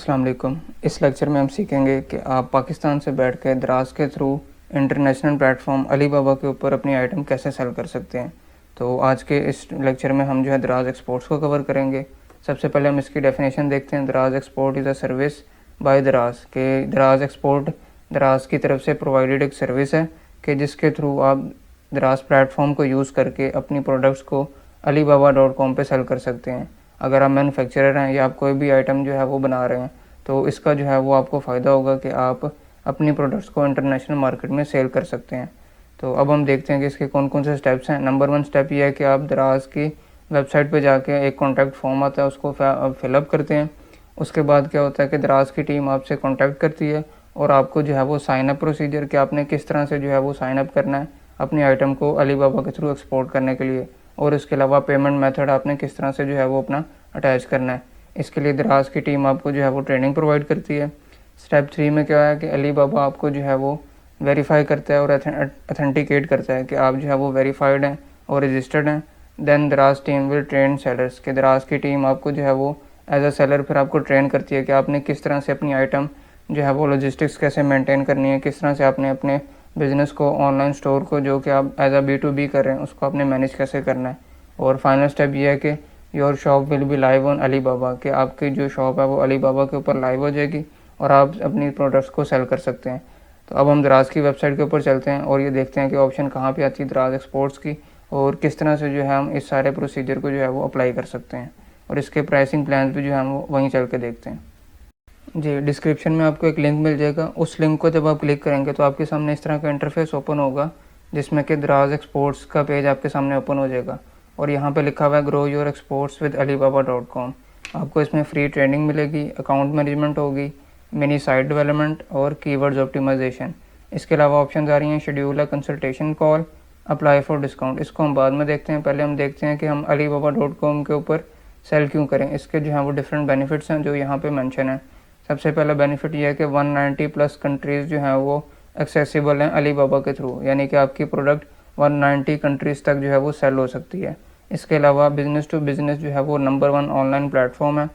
अस्सलाम वालेकुम। इस लेक्चर में हम सीखेंगे कि आप पाकिस्तान से बैठ कर दराज के थ्रू इंटरनेशनल प्लेटफॉर्म अलीबाबा के ऊपर अपनी आइटम कैसे सेल कर सकते हैं। तो आज के इस लेक्चर में हम दराज एक्सपोर्ट्स को कवर करेंगे। सबसे पहले हम इसकी डेफिनेशन देखते हैं। दराज export is a service by दराज के दराज एक्सपोर्ट दराज की तरफ से प्रोवाइडेड एक सर्विस है कि जिसके थ्रू आप दराज प्लेटफॉर्म को यूज़ करके अपनी प्रोडक्ट्स को alibaba.com पे सेल कर सकते हैं। अगर आप मैन्युफैक्चरर हैं या आप कोई भी आइटम वो बना रहे हैं तो इसका वो आपको फ़ायदा होगा कि आप अपनी प्रोडक्ट्स को इंटरनेशनल मार्केट में सेल कर सकते हैं। तो अब हम देखते हैं कि इसके कौन कौन से स्टेप्स हैं। नंबर 1 स्टेप ये है कि आप दराज की वेबसाइट पे जाके एक कॉन्टैक्ट फॉर्म आता है, उसको फिलअप करते हैं। उसके बाद क्या होता है कि दराज की टीम आपसे कॉन्टैक्ट करती है और आपको वो साइन अप प्रोसीजर कि आपने किस तरह से वो साइन अप करना है अपनी आइटम को अलीबाबा के थ्रू एक्सपोर्ट करने के लिए, और इसके अलावा पेमेंट मेथड आपने किस तरह से वो अपना अटैच करना है। इसके लिए दराज की टीम आपको वो ट्रेनिंग प्रोवाइड करती है। स्टेप 3 में क्या है कि अलीबाबा आपको वो वेरीफाई करता है और अथेंटिकेट करता है कि आप वो वेरीफाइड हैं और रजिस्टर्ड हैं। देन दराज टीम विल ट्रेन सेलर्स के दराज की टीम आपको वो एज अ सेलर फिर आपको ट्रेन करती है कि आपने किस तरह से अपनी आइटम वो लॉजिस्टिक्स कैसे मेंटेन करनी है, किस तरह से आपने अपने बिज़नेस को, ऑनलाइन स्टोर को जो कि आप एज अ B2B कर रहे हैं उसको आपने मैनेज कैसे करना है। और फाइनल स्टेप ये है कि your shop will be live on Alibaba कि आपकी जो शॉप है वो अलीबाबा के ऊपर लाइव हो जाएगी और आप अपनी प्रोडक्ट्स को सेल कर सकते हैं। तो अब हम दराज की वेबसाइट के ऊपर चलते हैं और ये देखते हैं कि ऑप्शन कहाँ पे आती है दराज एक्सपोर्ट्स की, और किस तरह से हम इस सारे प्रोसीजर को वो अप्लाई कर सकते हैं, और इसके प्राइसिंग प्लान भी हम वहीं चल के देखते हैं। जी, डिस्क्रिप्शन में आपको एक लिंक मिल जाएगा। उस लिंक को जब आप क्लिक करेंगे तो आपके सामने इस तरह का इंटरफेस ओपन होगा जिसमें कि दराज एक्सपोर्ट्स का पेज आपके सामने ओपन हो जाएगा और यहाँ पे लिखा हुआ है grow your exports with alibaba.com। आपको इसमें फ्री ट्रेनिंग मिलेगी, अकाउंट मैनेजमेंट होगी, मिनी साइट डेवलपमेंट और कीवर्ड्स ऑप्टिमाइजेशन। इसके अलावा ऑप्शन आ रही हैं schedule a consultation call, apply for discount. इसको हम बाद में देखते हैं। पहले हम देखते हैं कि हम alibaba.com के ऊपर सेल क्यों करें। इसके वो डिफरेंट बेनिफिट्स हैं जो यहाँ पे मेंशन है। सबसे पहला बेनिफिट ये है कि 190 प्लस कंट्रीज़ वो एक्सेसिबल हैं अलीबाबा के थ्रू, यानी कि आपकी प्रोडक्ट 190 कंट्रीज़ तक वो सेल हो सकती है। इसके अलावा बिज़नेस टू बिज़नेस वो नंबर 1 ऑनलाइन प्लेटफॉर्म है।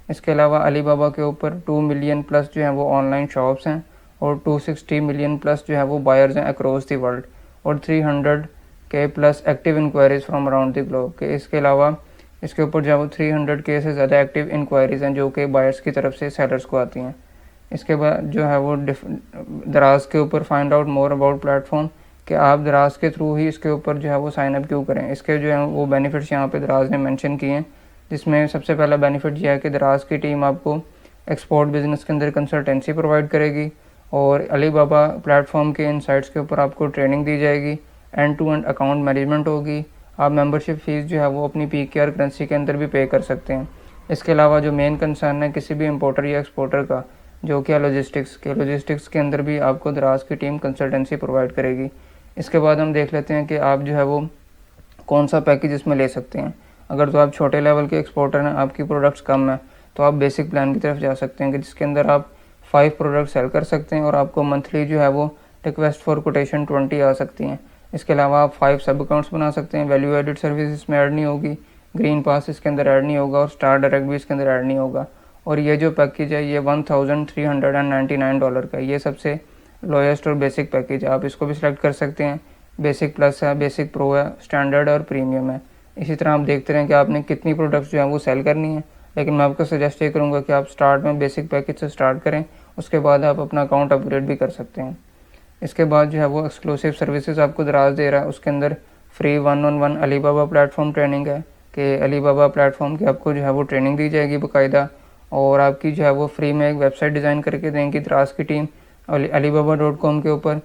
इसके अलावा अलीबाबा के ऊपर 2 मिलियन प्लस वो ऑनलाइन शॉप्स हैं और 260 मिलियन प्लस वो बायर्स हैं अक्रॉस द वर्ल्ड, और 300 के plus active inquiries from around the globe के। इसके अलावा इसके ऊपर 300 के से ज़्यादा एक्टिव इंक्वायरीज़ हैं जो कि बायर्स की तरफ से सेलर्स को आती हैं। इसके बाद वो दराज के ऊपर find out more about platform कि आप दराज के थ्रू ही इसके ऊपर वो साइन अप क्यों करें। इसके वो बेनिफिट्स यहाँ पे दराज ने मेंशन किए हैं, जिसमें सबसे पहला बेनिफिट यह है कि दराज की टीम आपको एक्सपोर्ट बिजनेस के अंदर कंसल्टेंसी प्रोवाइड करेगी और अलीबाबा प्लेटफॉर्म के इनसाइट्स के ऊपर आपको ट्रेनिंग दी जाएगी। End to end account management होगी। आप मेंबरशिप फ़ीस वो अपनी PKR करेंसी के अंदर भी पे कर सकते हैं। इसके अलावा जो मेन कंसर्न है किसी भी इंपोर्टर या एक्सपोर्टर का जो कि लॉजिस्टिक्स के अंदर भी आपको दराज की टीम कंसल्टेंसी प्रोवाइड करेगी। इसके बाद हम देख लेते हैं कि आप वो कौन सा पैकेज इसमें ले सकते हैं। अगर तो आप छोटे लेवल के एक्सपोर्टर हैं, आपकी प्रोडक्ट्स कम है, तो आप बेसिक प्लान की तरफ जा सकते हैं कि जिसके अंदर आप 5 प्रोडक्ट सेल कर सकते हैं और आपको मंथली वो रिक्वेस्ट फॉर कोटेशन 20 आ सकती हैं। इसके अलावा आप 5 सब अकाउंट्स बना सकते हैं। वैल्यू एडिड सर्विस इसमें ऐड नहीं होगी, ग्रीन पास इसके अंदर ऐड नहीं होगा और स्टार डायरेक्ट भी इसके अंदर ऐड नहीं होगा। और ये जो पैकेज है ये $1399 का, ये सबसे लोएस्ट और बेसिक पैकेज है। आप इसको भी सिलेक्ट कर सकते हैं। बेसिक प्लस है, बेसिक प्रो है, स्टैंडर्ड और प्रीमियम है। इसी तरह आप देखते रहें कि आपने कितनी प्रोडक्ट्स वो सेल करनी है, लेकिन मैं आपको सजेस्ट ये करूँगा कि आप स्टार्ट में बेसिक पैकेज से स्टार्ट करें, उसके बाद आप अपना अकाउंट अपग्रेड भी कर सकते हैं। इसके बाद वो एक्सक्लूसिव सर्विसेज आपको दराज दे रहा है। उसके अंदर free 1-on-1 Alibaba platform training है कि अलीबाबा प्लेटफॉर्म की आपको वो ट्रेनिंग दी जाएगी बाकायदा, और आपकी वो फ्री में एक वेबसाइट डिज़ाइन करके देंगी दराज की टीम alibaba.com के ऊपर।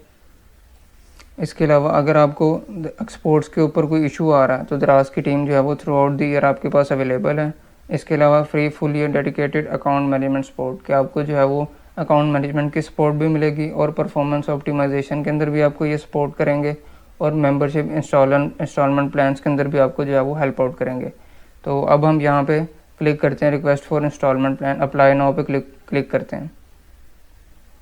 इसके अलावा अगर आपको एक्सपोर्ट्स के ऊपर कोई इशू आ रहा है तो दराज की टीम वो थ्रू आउट द ईयर आपके पास अवेलेबल है। इसके अलावा free full year dedicated account management support कि आपको वो अकाउंट मैनेजमेंट की सपोर्ट भी मिलेगी और परफॉर्मेंस ऑप्टिमाइजेशन के अंदर भी आपको ये सपोर्ट करेंगे, और मेंबरशिप इंस्टॉलमेंट प्लान्स के अंदर भी आपको वो हेल्प आउट करेंगे। तो अब हम यहाँ पे क्लिक करते हैं request for installment plan, apply now पे क्लिक करते हैं।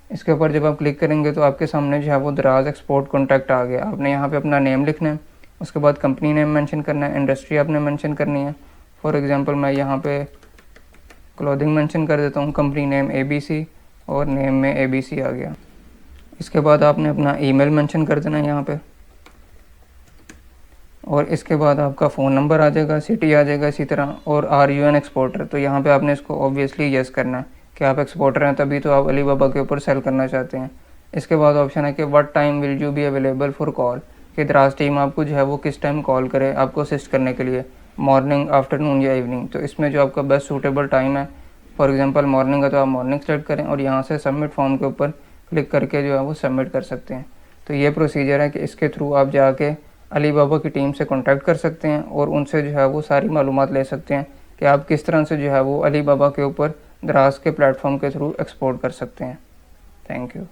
इसके ऊपर जब आप क्लिक करेंगे तो आपके सामने वो दराज एक्सपोर्ट कॉन्टैक्ट आ गया। आपने यहाँ पे अपना नेम लिखना है, उसके बाद कंपनी नेम मेंशन करना है, इंडस्ट्री आपने मेंशन करनी है। फॉर एग्जांपल मैं यहाँ पे क्लोथिंग मेंशन कर देता हूँ, कंपनी नेम ABC और नेम में ABC आ गया। इसके बाद आपने अपना ईमेल मेंशन कर देना है यहाँ पे, और इसके बाद आपका फ़ोन नंबर आ जाएगा, सिटी आ जाएगा इसी तरह, और आर यू एन एक्सपोर्टर। तो यहाँ पे आपने इसको ऑब्वियसली यस करना है कि आप एक्सपोर्टर हैं, तभी तो आप अलीबाबा के ऊपर सेल करना चाहते हैं। इसके बाद ऑप्शन है कि what time will you be available for call, कि द्रास टीम आपको जो है वो किस टाइम कॉल करे आपको असिस्ट करने के लिए, मॉर्निंग, आफ्टरनून या इवनिंग। तो इसमें जो आपका बेस्ट सूटेबल टाइम है, फॉर एग्जांपल मॉर्निंग का, तो आप मॉर्निंग सेलेक्ट करें और यहाँ से सबमिट फॉर्म के ऊपर क्लिक करके जो है वो सबमिट कर सकते हैं। तो ये प्रोसीजर है कि इसके थ्रू आप जाके अलीबाबा की टीम से कांटेक्ट कर सकते हैं और उनसे जो है वो सारी मालूमात ले सकते हैं कि आप किस तरह से जो है वो अलीबाबा के ऊपर द्रास के प्लेटफॉर्म के थ्रू एक्सपोर्ट कर सकते हैं। Thank you.